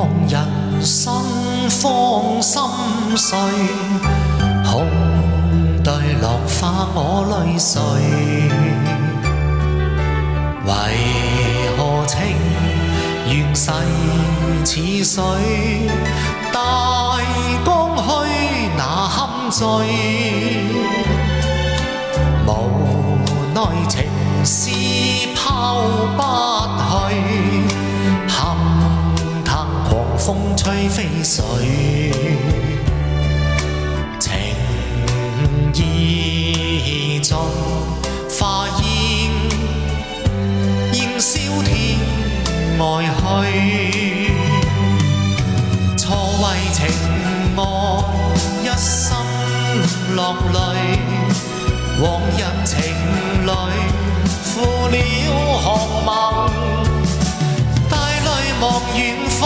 望人生方心碎，空對落花我淚垂。為何情緣逝似水，大江虛那堪醉。無奈情絲拋不去，堪嘆狂風吹飛絮。情意盡化煙，燃燒天外去。錯為情愛一心落淚，往日情侶負了寒盟，帶淚望遠方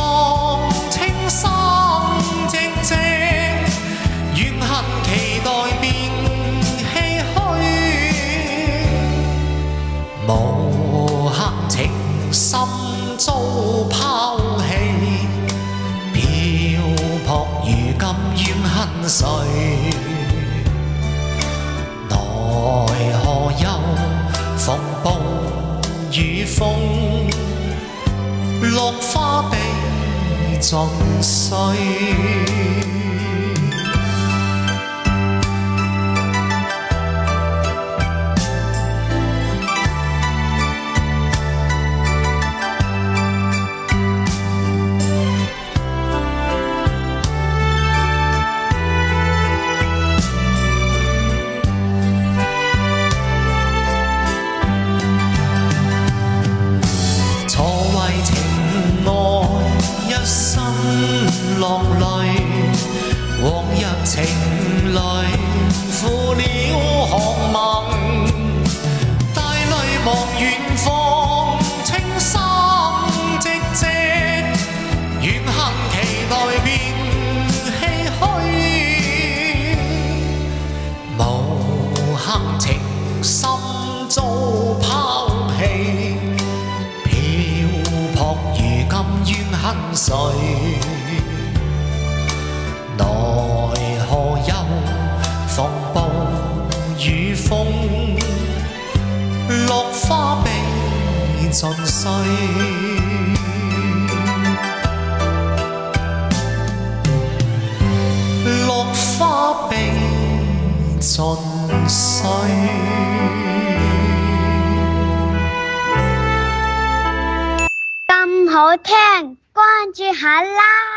青山寂寂，怨恨期待變唏噓。無限情深遭拋棄，漂泊如今怨恨誰？奈何又逢暴雨風，落花被盡碎。落淚，往日情侶負了寒盟，帶淚望遠方青山寂寂，怨恨期待變唏噓。無限情深遭拋棄，漂泊如今怨恨誰？奈何又逢暴雨風，落花被盡碎。落花被盡碎。咁好聽，關注下啦！